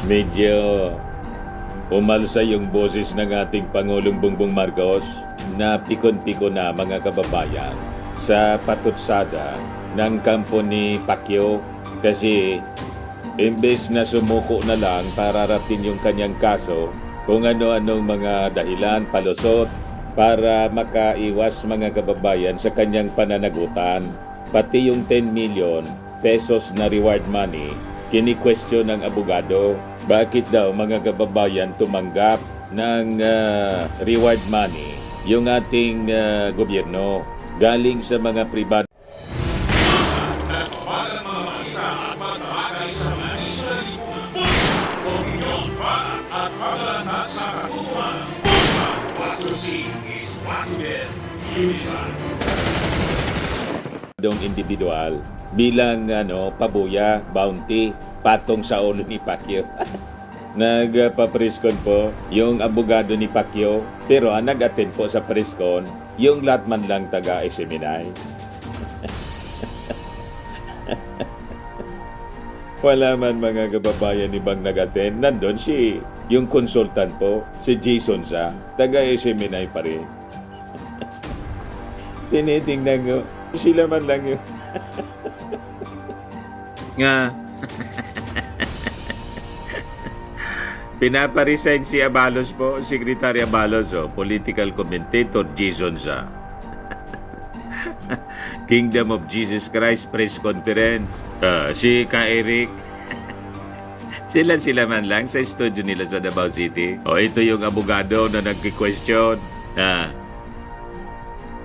Medyo umalsa yung boses ng ating Pangulong Bongbong Marcos na pikon-piko na mga kababayan sa patutsada ng kampo ni Pacquiao kasi imbes na sumuko na lang para harapin yung kanyang kaso kung ano-anong mga dahilan, palusot para makaiwas mga kababayan sa kanyang pananagutan. Pati yung 10 million pesos na reward money, kini-question ng abogado. Bakit daw mga kababayan tumanggap ng reward money yung ating gobyerno galing sa mga pribado? Nagpapagal mga balita at matabagay sa mga Israeli. Opinyon pa at pagalanta sa katutuhan. What to see is what to get. Unisan. Individual bilang pabuya, bounty, patong sa ulo ni Pacquiao. Nagpa-presscon po yung abogado ni Pacquiao, pero ang nag-attend po sa presscon yung lahat man lang taga-SMNI. Wala man mga kababayan ibang nag-attend. Nandun yung consultant po, si Jason Sa, taga-SMNI pa rin. Tinitingnan ko, sila man lang yun. Nga. Pinaparesign si Abalos po, Secretary Abalos, political commentator Jason Sa. Kingdom of Jesus Christ press conference. Si Ka Eric. Sila man lang sa studio nila sa Davao City. Ito yung abogado na nagki-question.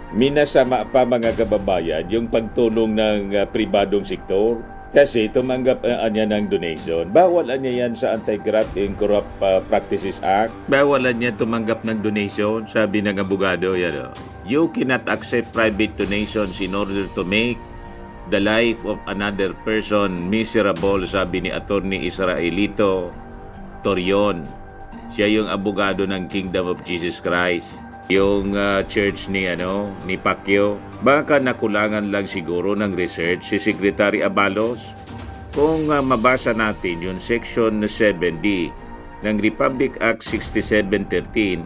Minasama pa mga kababayan yung pagtulong ng pribadong sektor kasi tumanggap niya ng donation. Bawalan niya yan sa Anti-Graft and Corrupt Practices Act. Bawalan niya tumanggap ng donation, sabi ng abogado. You cannot accept private donations in order to make the life of another person miserable, sabi ni Attorney Israelito Torion. Siya yung abogado ng Kingdom of Jesus Christ. Yung church ni Pacquiao, baka nakulangan lang siguro ng research si Secretary Abalos. Kung mabasa natin yung Section 7D ng Republic Act 6713,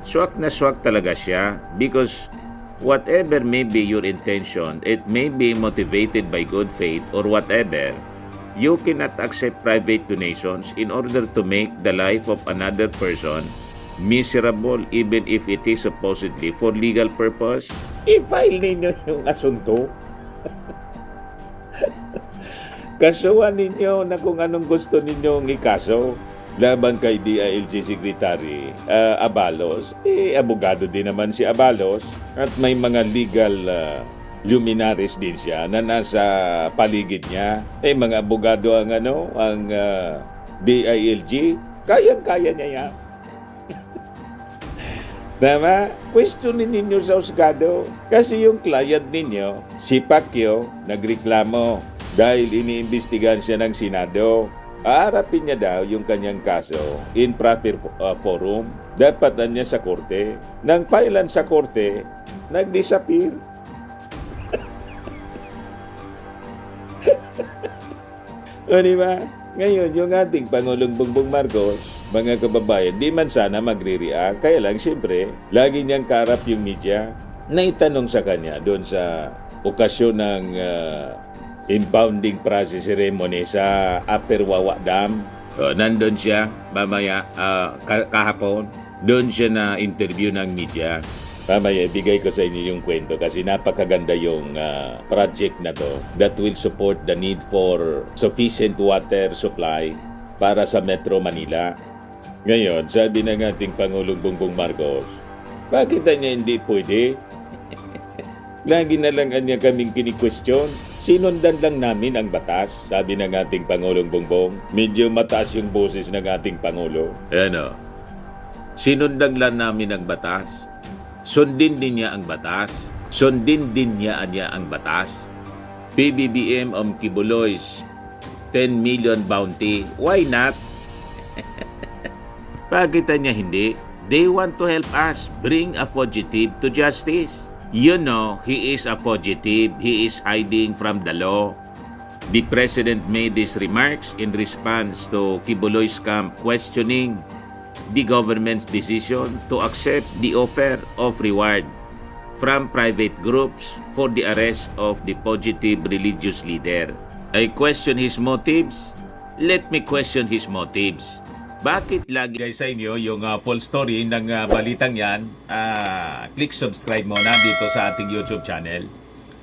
swak na swak talaga siya because whatever may be your intention, it may be motivated by good faith or whatever, you cannot accept private donations in order to make the life of another person miserable even if it is supposedly for legal purpose. I-file ninyo yung asunto. Kasuhan ninyo na kung anong gusto ninyong ikaso laban kay DILG Secretary Abalos. Abogado din naman si Abalos at may mga legal luminaries din siya na nasa paligid niya. Mga abogado ang DILG, kayang-kaya niya yan. Tama? Questionin ninyo sa husgado. Kasi yung client ninyo, si Pacquiao, nagreklamo dahil iniimbestigahan siya ng Senado. Aarapin niya daw yung kanyang kaso in proper forum. Dapat na niya sa korte. Nang filean sa korte, nag-disappear. O diba? Ngayon, yung ating Pangulong Bongbong Marcos, mga kababayan, di man sana magre-react. Kaya lang, siyempre, lagi niyang karap yung media. Naitanong sa kanya doon sa okasyon ng impounding process ceremony sa Upper Wawa Dam. Nandun siya, mamaya, kahapon. Doon siya na interview ng media. Mamaya, ibigay ko sa inyo yung kwento kasi napakaganda yung project na to that will support the need for sufficient water supply para sa Metro Manila. Ngayon, sabi ng ating Pangulong Bongbong Marcos, bakit niya hindi pwede? Lagi na lang niya kaming kini-question. Sinundan lang namin ang batas, sabi ng ating Pangulong Bongbong. Medyo mataas yung boses ng ating Pangulo. Sinundan lang namin ang batas. Sundin din niya ang batas. Sundin din niya ang batas. PBBM Kibuloy's 10 million bounty. Why not? Bakit niya hindi? They want to help us bring a fugitive to justice. You know, he is a fugitive. He is hiding from the law. The President made these remarks in response to Kibuloy's camp questioning the government's decision to accept the offer of reward from private groups for the arrest of the fugitive religious leader. I question his motives. Let me question his motives. Bakit lagi guys sa inyo yung full story ng balitang yan? Click subscribe muna dito sa ating YouTube channel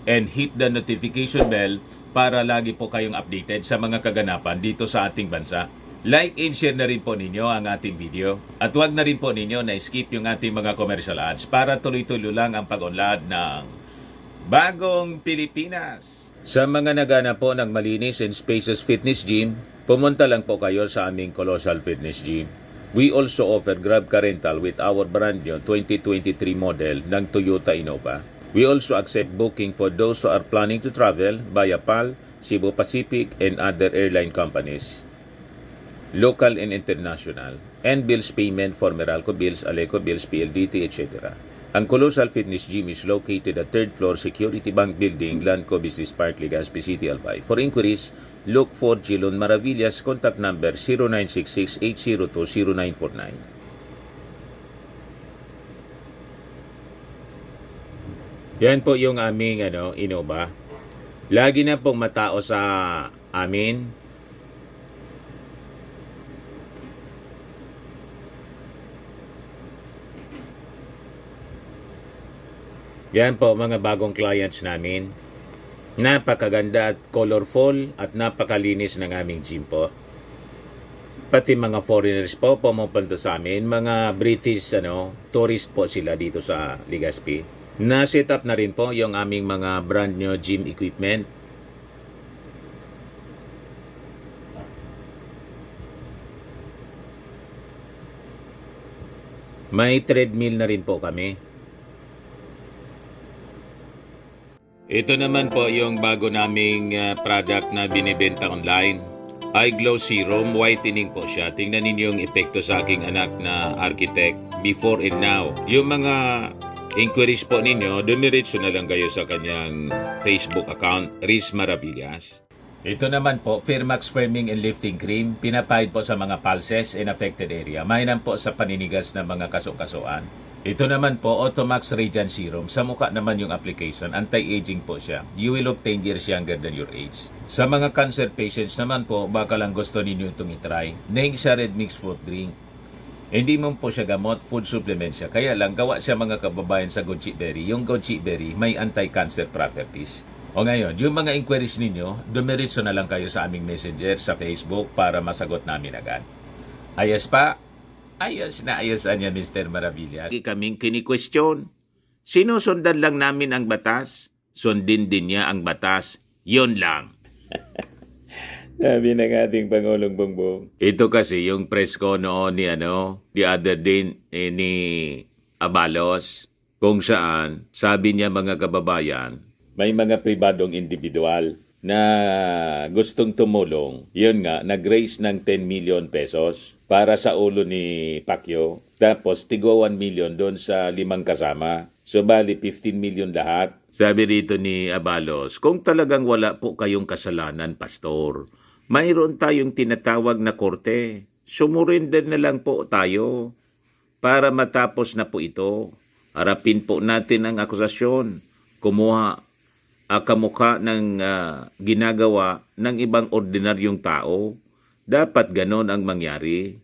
and hit the notification bell para lagi po kayong updated sa mga kaganapan dito sa ating bansa. Like and share na rin po ninyo ang ating video. At huwag na rin po ninyo na skip yung ating mga commercial ads para tuloy-tuloy lang ang pag-unlad ng Bagong Pilipinas. Sa mga nagana po ng malinis and spacious fitness gym, pumunta lang po kayo sa aming Colossal Fitness Gym. We also offer Grab Car Rental with our brand new 2023 model ng Toyota Innova. We also accept booking for those who are planning to travel via PAL, Cebu Pacific, and other airline companies, local and international, and bills payment for Meralco Bills, Aleco Bills, PLDT, etc. Ang Colossal Fitness Gym is located at 3rd floor Security Bank Building, Lanco Business Park, Legazpi City, Albay. For inquiries, look for Gilon Maravillas, contact number 0966-802-0949. Yan po yung aming Innova. Lagi na pong matao sa amin. Yan po mga bagong clients namin. Napakaganda at colorful at napakalinis ng aming gym po. Pati mga foreigners po pumupunta sa amin, mga British tourist po sila dito sa Legazpi. Na-set up na rin po yung aming mga brand new gym equipment. May treadmill na rin po kami. Ito naman po yung bago naming product na binibenta online. Eye Glow Serum, whitening po siya. Tingnan ninyo yung epekto sa aking anak na architect before and now. Yung mga inquiries po ninyo, dumiretso na lang kayo sa kanyang Facebook account, Riz Maravillas. Ito naman po, Firmax Firming and Lifting Cream, pinapahid po sa mga pulses in affected area. Mainam po sa paninigas ng mga kaso-kasuan. Ito naman po, Automax Radiant Serum. Sa mukha naman yung application, anti-aging po siya. You will look 10 years younger than your age. Sa mga cancer patients naman po, baka lang gusto ninyo itong itry. Neng siya red mixed fruit drink. Hindi mo po siya gamot, food supplement siya. Kaya lang, gawa siya mga kababayan sa goji berry. Yung goji berry may anti-cancer properties. O ngayon, yung mga inquiries ninyo, dumiretso na lang kayo sa aming messenger sa Facebook para masagot namin agad. Ayos pa? Ayos na ayos niya, Mr. Maravillas. Kaming kini-question. Sinusundan lang namin ang batas. Sundin din niya ang batas. Yun lang. Sabi ng ating Pangulong Bongbong. Ito kasi yung press ko noon ni the other day ni Abalos, kung saan sabi niya mga kababayan, may mga pribadong individual na gustong tumulong. Yun nga, nag-raise ng 10 million pesos para sa ulo ni Pacquiao. Tapos tigo 1 million doon sa 5 kasama. So bali 15 million lahat. Sabi rito ni Abalos, kung talagang wala po kayong kasalanan, Pastor, mayroon tayong tinatawag na korte. Sumurinder na lang po tayo para matapos na po ito. Harapin po natin ang akusasyon. Kumuha kamukha ng ginagawa ng ibang ordinaryong tao. Dapat ganon ang mangyari.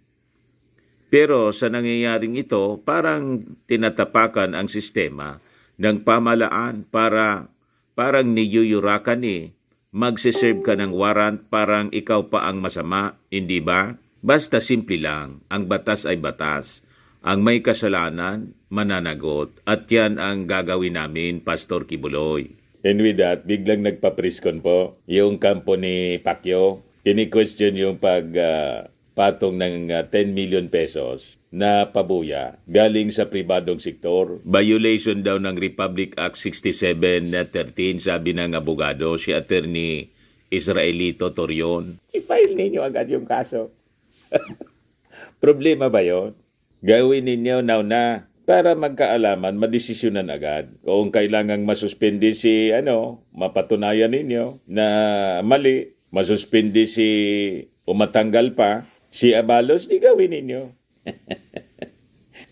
Pero sa nangyayaring ito, parang tinatapakan ang sistema ng pamalaan parang niyuyurakan magsiserve ka ng warrant parang ikaw pa ang masama, hindi ba? Basta simple lang, ang batas ay batas. Ang may kasalanan, mananagot. At yan ang gagawin namin, Pastor Kibuloy. And with that, biglang nagpa-preskon po yung kampo ni Pacquiao. Kini-question yung patong ng 10 million pesos na pabuya galing sa pribadong sektor. Violation daw ng Republic Act 67-13, sabi ng abogado, si Attorney Israelito Torion. I-file ninyo agad yung kaso. Problema ba yon? Gawin ninyo now na para magkaalaman, madesisyonan agad. Kung kailangang masuspindi si mapatunayan ninyo na mali, masuspindi si o matanggal pa si Abalos, di gawin ninyo.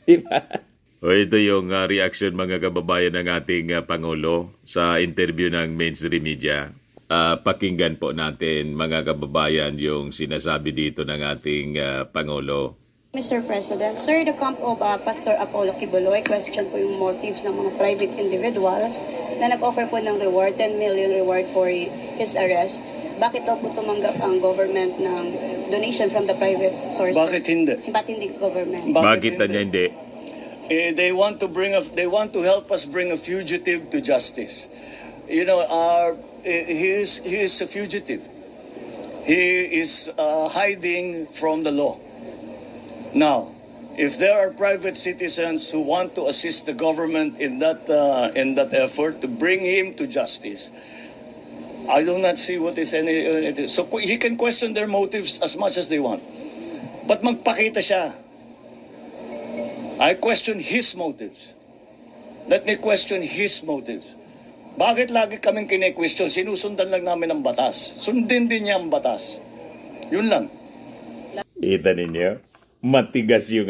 Di ba? O ito yung reaction mga kababayan ng ating Pangulo sa interview ng mainstream media. Pakinggan po natin mga kababayan yung sinasabi dito ng ating Pangulo. Mr. President, sir, the camp of Pastor Apollo Kibuloy question po yung motives ng mga private individuals na nag-offer po ng reward, 10 million reward for his arrest. Bakit daw po tumanggap ang government ng donation from the private sources? Bakit hindi? Bakit hindi government? Bakit na niya hindi? They want to help us bring a fugitive to justice. You know, he is a fugitive. He is hiding from the law. Now, if there are private citizens who want to assist the government in that effort to bring him to justice, I do not see what is any. So he can question their motives as much as they want, but magpakita siya. I question his motives. Let me question his motives. Bakit lagi kaming kine-question? Sinusundan lang namin ang batas. Sundin din niya ang batas. Yun lang. Kita ninyo? Matigas yung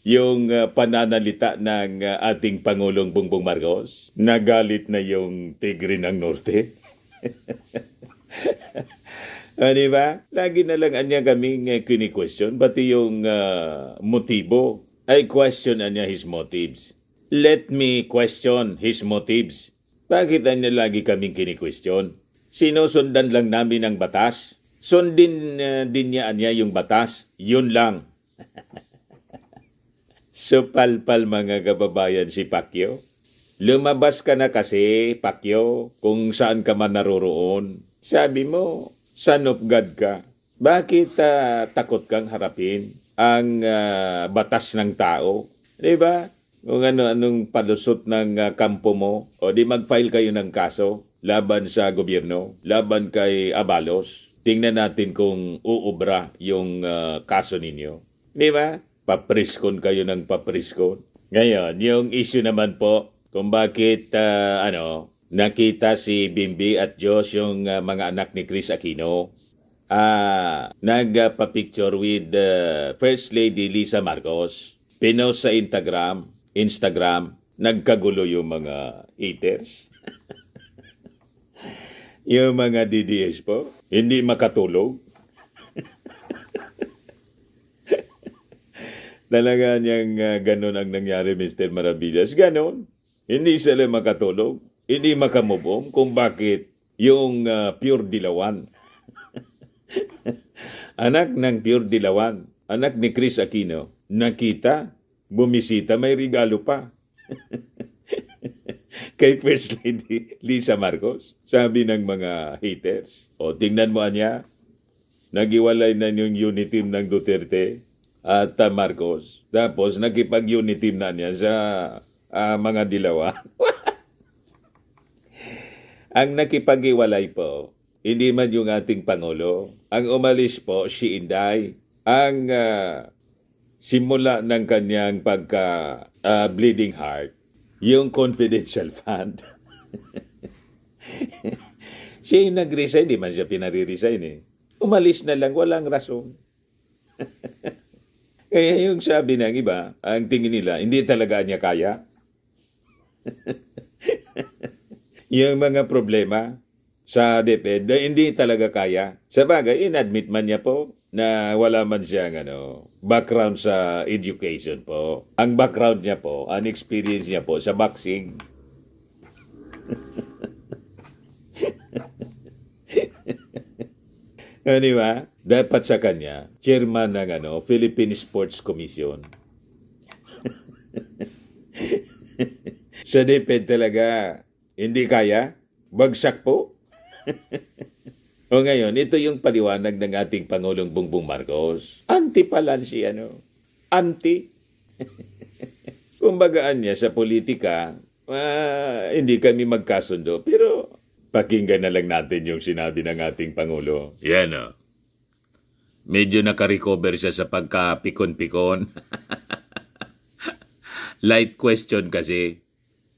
yung pananalita ng ating Pangulong Bongbong Marcos. Nagalit na yung Tigre ng Norte. Di ba? Lagi na lang anya kaming kini-question. Pati yung motibo. I question anya his motives. Let me question his motives. Bakit anya lagi kaming kini-question? Sinusundan lang namin ang batas. Sundin din niya anya yung batas. Yun lang. So palpal mga kababayan si Pacquiao. Lumabas ka na kasi, Pacquiao, kung saan ka man naroroon. Sabi mo, son of God ka. Bakit takot kang harapin ang batas ng tao? Di ba? Kung anong palusot ng kampo mo, o di mag-file kayo ng kaso laban sa gobyerno, laban kay Abalos. Tingnan natin kung uubra yung kaso ninyo. Di ba? Papriskon kayo ng papriskon. Ngayon, yung issue naman po, kung bakit nakita si Bimbi at Josh, yung mga anak ni Chris Aquino, nagpa-picture with First Lady Lisa Marcos. Pinost sa Instagram, nagkagulo yung mga haters. Yung mga DDS po, hindi makatulog. Talaga niyang ganun ang nangyari, Mr. Maravillas. Ganon. Hindi sila makatulog. Hindi makamove kung bakit yung Pure Dilawan. Anak ng Pure Dilawan, anak ni Chris Aquino, nakita, bumisita, may regalo pa. Kay First Lady Lisa Marcos, sabi ng mga haters. O tingnan mo niya, nagiwalay na yung unit team ng Duterte at Marcos. Tapos nakipag-unit team na niya sa mga Dilawan. Ang nakipag-iwalay po, hindi man yung ating Pangulo. Ang umalis po, si Inday. Ang simula ng kanyang bleeding heart, yung confidential fund. Siya yung nag-resign, di man siya pinare-resign eh. Umalis na lang, walang rason. Kaya yung sabi ng iba, ang tingin nila, hindi talaga niya kaya. Yung mga problema sa DepEd, hindi talaga kaya. Sa bagay, inadmit man niya po na wala man siyang background sa education po. Ang background niya po, ang experience niya po sa boxing. Di ba? Dapat sa kanya, chairman ng Philippine Sports Commission. Sa DepEd talaga, hindi kaya? Bagsak po? O ngayon, ito yung paliwanag ng ating Pangulong Bongbong Marcos. Anti pala si Anti. Kumbagaan niya sa politika, hindi kami magkasundo. Pero pakinggan na lang natin yung sinabi ng ating Pangulo. Yan Medyo nakarecover siya sa pagkapikon-pikon. Light question kasi.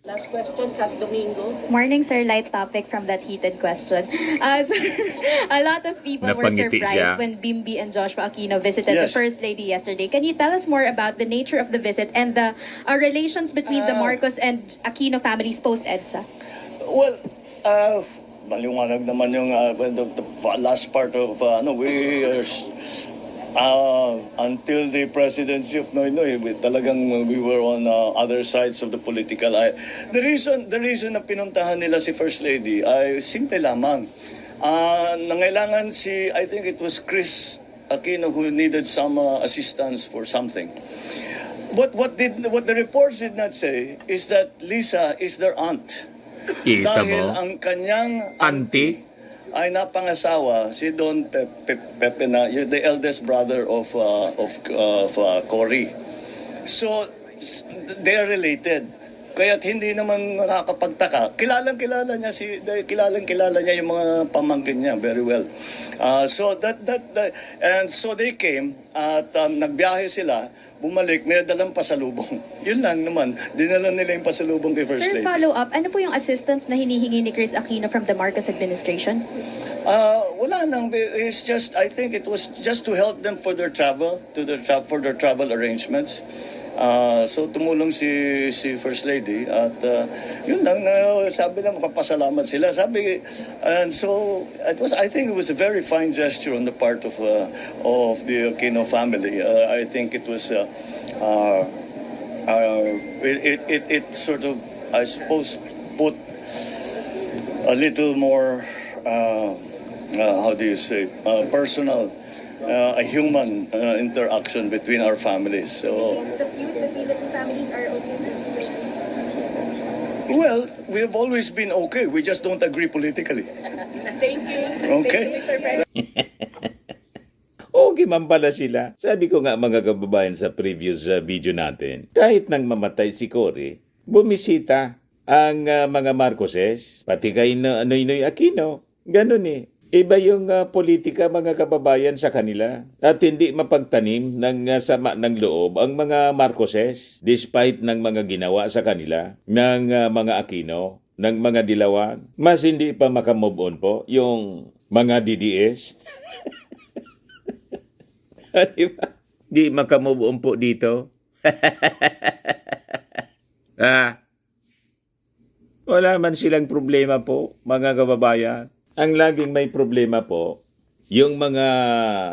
Last question, Kat Domingo. Morning, sir. Light topic from that heated question. Sir, a lot of people were Napangiti siya. surprised when Bimby and Joshua Aquino visited the Yes. First Lady yesterday. Can you tell us more about the nature of the visit and the relations between the Marcos and Aquino families post-EDSA? Well, maliwanag naman yung the last part of we are until the presidency of Noynoy, we were on other sides of the political aisle. The reason na pinuntahan nila si First Lady ay simple lamang. Nangailangan I think it was Chris Aquino who needed some assistance for something. What the reports did not say is that Lisa is their aunt. Kita Dahil mo? ang kanyang Auntie? ay napangasawa si Don Pepe na the eldest brother of Cory. So they are related. Kaya't hindi naman nakakapagtaka. Kilalang kilala niya yung mga pamangkin niya very well. So and so they came at nagbiyahe sila, bumalik, may dalang pasalubong. Yun lang naman, dinala nila yung pasalubong kay First Sir, Lady. follow up. Ano po yung assistance na hinihingi ni Chris Aquino from the Marcos administration? Wala nang. It's just, I think it was just to help them for their travel, for their travel arrangements. So tumulong si First Lady at yun lang na sabi lang magpapasalamat sila. And so I think it was a very fine gesture on the part of the Aquino family. I think it was it sort of, I suppose, put a little more how do you say, personal, a human interaction between our families. So, The feud between the two families are okay? well, we have always been okay. We just don't agree politically. Thank you. Okay. Thank you, Mr. President. Okay man pala sila. Sabi ko nga mga kababayan sa previous video natin, kahit nang mamatay si Cory, bumisita ang mga Marcoses, pati kay Noynoy Aquino. Ganun eh. Iba yung politika mga kababayan sa kanila at hindi mapagtanim ng sama ng loob ang mga Marcoses despite ng mga ginawa sa kanila ng mga Aquino, ng mga Dilawan. Mas hindi pa makamove on po yung mga DDS. Diba? Di makamove on po dito. Wala man silang problema po, mga kababayan. Ang laging may problema po, yung mga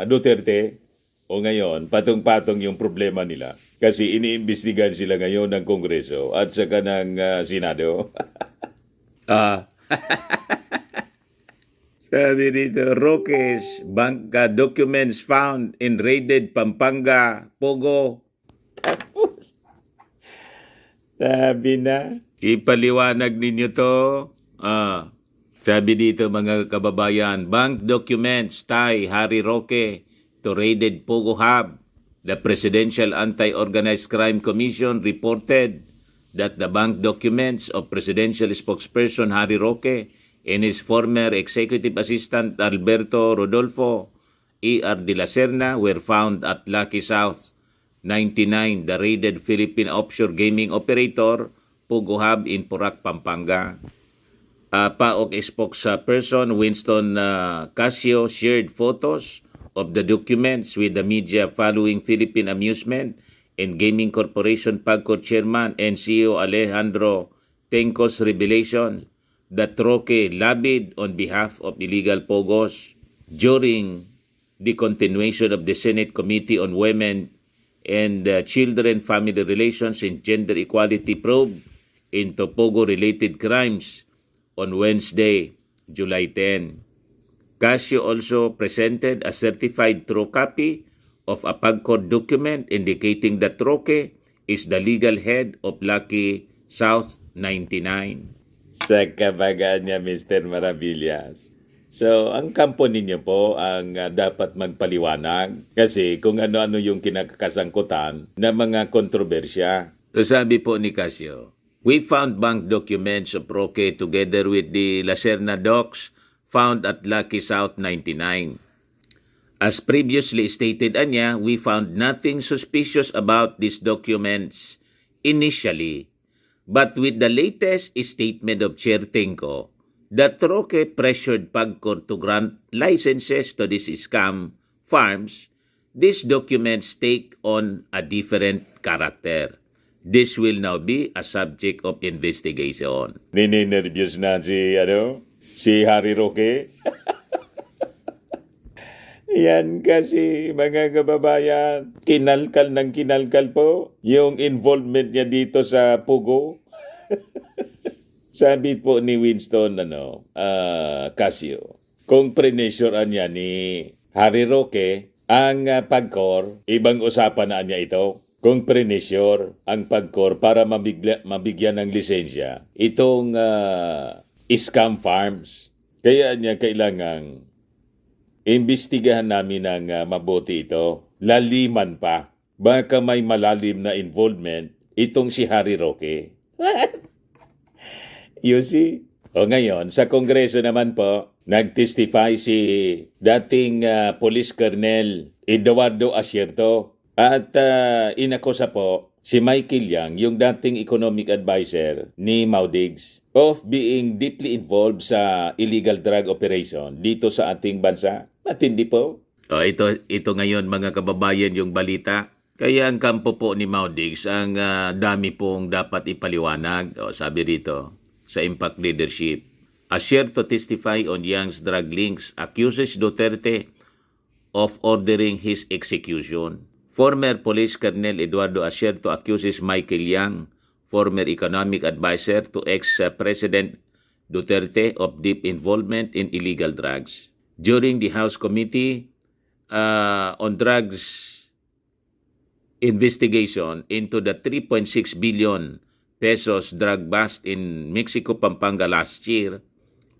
Duterte, o ngayon, patong-patong yung problema nila. Kasi iniimbestigan sila ngayon ng Kongreso at saka ng Senado. Sabi dito, Roques, bank documents found in raided Pampanga, Pogo. Tapos, sabi na, ipaliwanag ninyo to. Sabi dito mga kababayan, bank documents tie Harry Roque to raided Pogo Hub. The Presidential Anti-Organized Crime Commission reported that the bank documents of presidential spokesperson Harry Roque and his former executive assistant Alberto Rodolfo E.R. de la Serna were found at Lucky South 99, the raided Philippine offshore gaming operator Pogo Hub in Porac, Pampanga. PAOK spokesperson Winston Casio shared photos of the documents with the media following Philippine Amusement and Gaming Corporation PAGCOR Chairman and CEO Alejandro Tenco's revelation that Roque lobbied on behalf of illegal pogos during the continuation of the Senate Committee on Women and Children, Family Relations and Gender Equality probe into pogo-related crimes on Wednesday, July 10. Casio also presented a certified true copy of a PAGCOR document indicating that Roque is the legal head of Lucky South 99. Sa kabagaan niya, Mr. Maravillas. So, ang kampo ninyo po ang dapat magpaliwanag kasi kung ano-ano yung kinakasangkutan na mga kontrobersya. So, sabi po ni Casio, we found bank documents of Roque together with the La Serna docs found at Lucky South 99. As previously stated anya, we found nothing suspicious about these documents initially. But with the latest statement of Chair Tenko that Roque pressured PAGCOR to grant licenses to these scam farms, these documents take on a different character. This will now be a subject of investigation. Nininervyos na si Harry Roque. Yan kasi mga kababayan, kinalkal po yung involvement niya dito sa Pugo. Sabi po ni Winston Casio, kung prenesyoran niya ni Harry Roque ang PAGCOR, ibang usapan na niya ito. Kung prenesyor ang PAGCOR para mabigyan ng lisensya itong scam farms, kaya niya kailangang imbestigahan namin ng mabuti ito. Laliman pa. Baka may malalim na involvement itong si Harry Roque. You see? O ngayon, sa Kongreso naman po, nag-testify si dating Police Colonel Eduardo Asierto at inakusa po si Michael Yang, yung dating economic advisor ni Maudigs, of being deeply involved sa illegal drug operation dito sa ating bansa. Matindi po. Ito ngayon mga kababayan yung balita. Kaya ang kampo po ni Maudigs, ang dami pong dapat ipaliwanag. Sabi rito sa Impact Leadership. Asierto testify on Yang's drug links, accuses Duterte of ordering his execution. Former Police Colonel Eduardo Asierto accuses Michael Yang, former economic advisor to ex-President Duterte, of deep involvement in illegal drugs. During the House Committee on Drugs investigation into the 3.6 billion pesos drug bust in Mexico, Pampanga last year,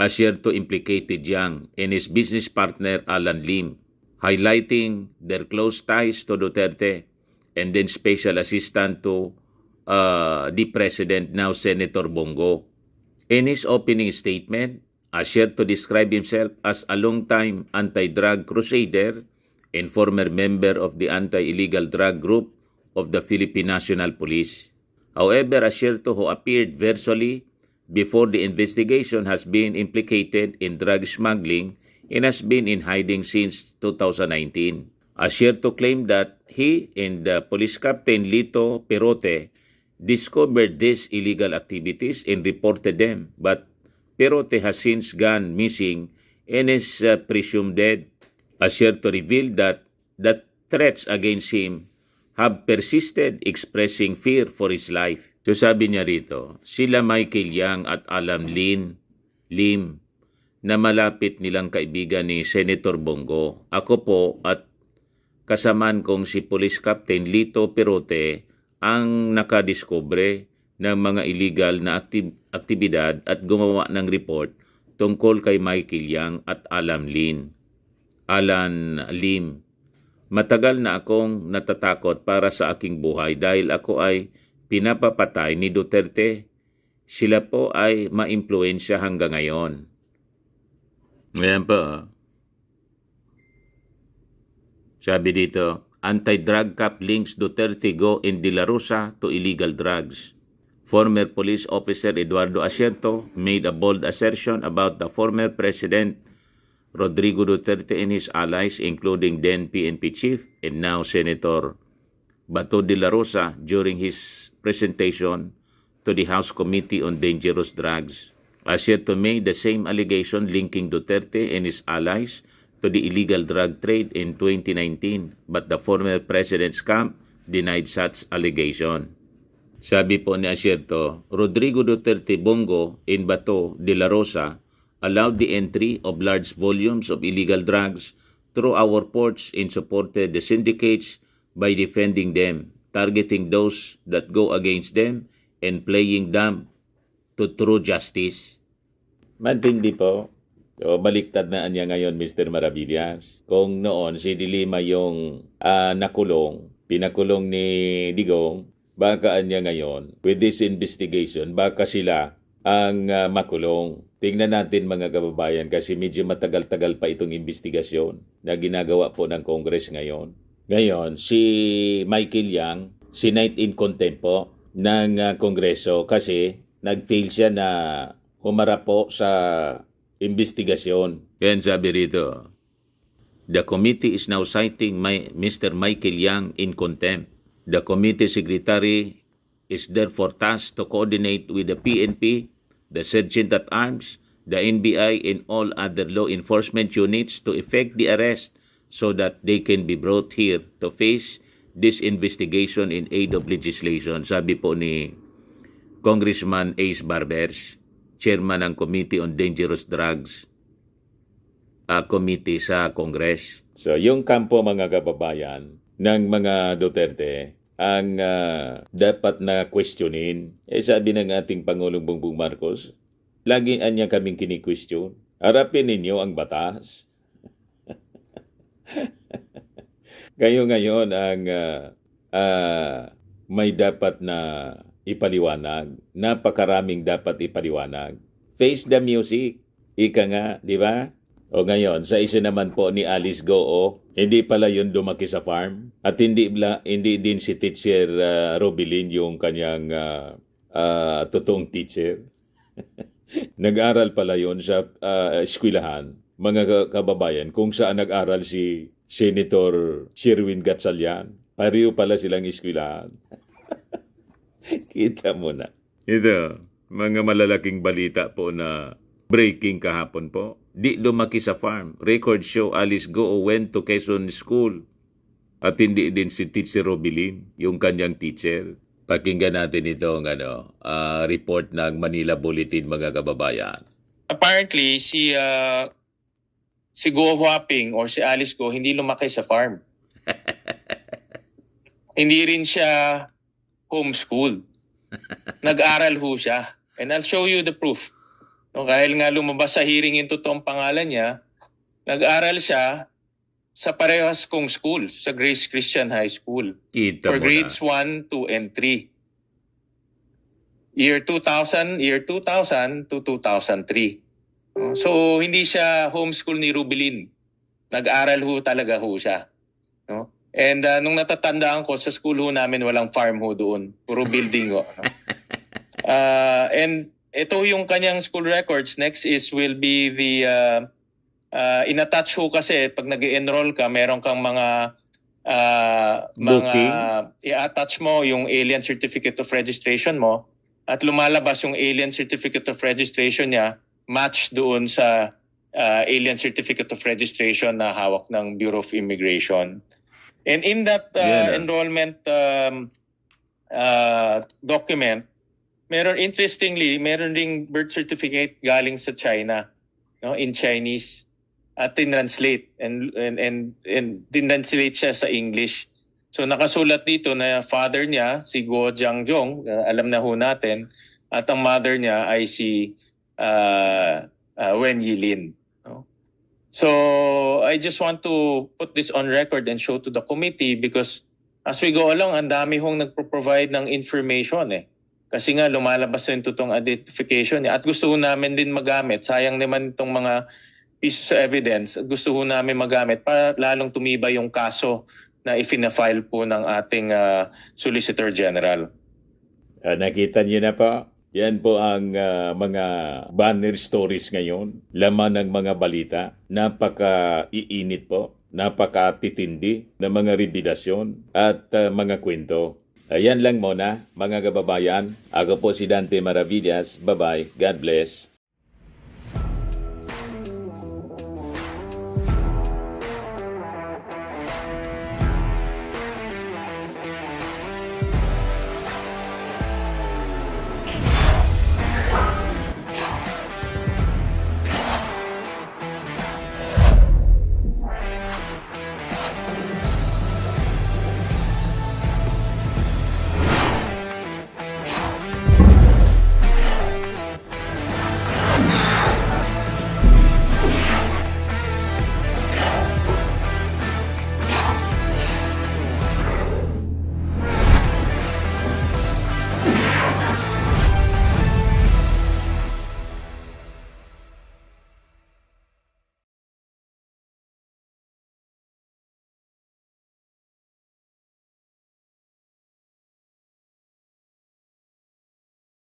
Asierto implicated Yang and his business partner Alan Lim, highlighting their close ties to Duterte and then special assistant to the President, now Senator Bongo. In his opening statement, Asierto described himself as a long-time anti-drug crusader and former member of the anti-illegal drug group of the Philippine National Police. However, Asierto, who appeared virtually before the investigation, has been implicated in drug smuggling and has been in hiding since 2019. Asierto claimed that he and Police Captain Lito Perote discovered these illegal activities and reported them, but Perote has since gone missing and is presumed dead. Asierto revealed that the threats against him have persisted, expressing fear for his life. So sabi niya rito, sila Michael Yang at Alan Lim na malapit nilang kaibigan ni Senator Bongo. Ako po at kasamaan kong si Police Captain Lito Perote ang nakadiskubre ng mga illegal na aktibidad at gumawa ng report tungkol kay Michael Yang at Alan Lim. Matagal na akong natatakot para sa aking buhay dahil ako ay pinapapatay ni Duterte. Sila po ay maimpluwensya hanggang ngayon. Ayan po. Sabi dito, anti-drug cap links Duterte go in De La Rosa to illegal drugs. Former police officer Eduardo Asierto made a bold assertion about the former President Rodrigo Duterte and his allies, including then PNP chief and now Senator Bato de la Rosa, during his presentation to the House Committee on Dangerous Drugs. Asierto made the same allegation linking Duterte and his allies to the illegal drug trade in 2019, but the former president's camp denied such allegation. Sabi po ni Asierto, Rodrigo Duterte Bongo in Bato de la Rosa allowed the entry of large volumes of illegal drugs through our ports and supported the syndicates by defending them, targeting those that go against them, and playing dumb to true justice. Matindi po. So, baliktad na niya ngayon, Mr. Maravillas. Kung noon si Dilima yung nakulong, pinakulong ni Digong, baka niya ngayon, with this investigation, baka sila ang makulong. Tingnan natin mga kababayan kasi medyo matagal-tagal pa itong investigasyon na ginagawa po ng Congress ngayon. Ngayon, si Michael Yang, si Night in Contempt po, ng Kongreso kasi nag-fail siya na humarap po sa investigasyon. Yan sabi rito, the committee is now citing Mr. Michael Yang in contempt. The committee secretary is therefore tasked to coordinate with the PNP, the Sergeant at Arms, the NBI, and all other law enforcement units to effect the arrest so that they can be brought here to face this investigation in aid of legislation. Sabi po ni Congressman Ace Barbers, chairman ng Committee on Dangerous Drugs committee sa Congress. So, yung kampo mga kababayan ng mga Duterte ang dapat na questionin. Sabi ng ating Pangulong Bongbong Marcos, lagi niya kaming kini-question. Harapin ninyo ang batas. Kayo ngayon ang may dapat na ipaliwanag. Napakaraming dapat ipaliwanag. Face the music. Ika nga, di ba? O ngayon, sa isa naman po ni Alice Goo, hindi pala yun lumaki sa farm at hindi din si Teacher Robilin yung kanyang totoong teacher. Nag-aral pala yun sa eskwelahan, mga kababayan, kung saan nag-aral si Senator Sherwin Gatchalian. Pareho pala silang eskwelahan. Kita mo na. Ito, mga malalaking balita po na breaking kahapon po. Di lumaki sa farm. Record show Alice Goo went to Quezon School. At hindi din si Teacher Robilin, yung kanyang teacher. Pakinggan natin itong report ng Manila Bulletin, mga kababayan. Apparently, si Go Huaping or si Alice Go hindi lumaki sa farm. Hindi rin siya homeschooled. Nag-aral ho siya. And I'll show you the proof. No, dahil nga lumabas sa hearing yung totoong pangalan niya, nag-aral siya sa parehas kong school, sa Grace Christian High School. Kita For mo grades na. 1, 2, and 3. Year 2000 to 2003. So, hindi siya homeschool ni Rubilin. Nag-aral ho talaga ho siya. No? And nung natatandaan ko, sa school ho namin walang farm ho doon. Puro building ho. No? And ito yung kanyang school records. Next will be the in-attach ho kasi pag nag-enroll ka, meron kang mga Booking. i-attach mo yung alien certificate of registration mo at lumalabas yung alien certificate of registration niya match doon sa alien certificate of registration na hawak ng Bureau of Immigration. And in that enrollment document, meron ding birth certificate galing sa China, no, in Chinese at tinranslate and tinranslate siya sa English. So nakasulat dito na father niya si Guo Jiangjong, alam na ho natin, at ang mother niya ay si Wen Yilin. No? So I just want to put this on record and show to the committee because as we go along, ang dami hong nagpo-provide ng information eh. Kasi nga lumalabas yung totoong identification niya. At gusto ho namin din magamit. Sayang naman itong mga pieces of evidence. Gusto ho namin magamit para lalong tumibay yung kaso na ifina-file po ng ating Solicitor General. Nakita niyo na po? Yan po ang mga banner stories ngayon. Laman ng mga balita. Napaka-iinit po. Napaka-titindi na mga rebidasyon at mga kwento. Ayan lang muna, mga kababayan. Ako po si Dante Maravillas. Bye-bye. God bless.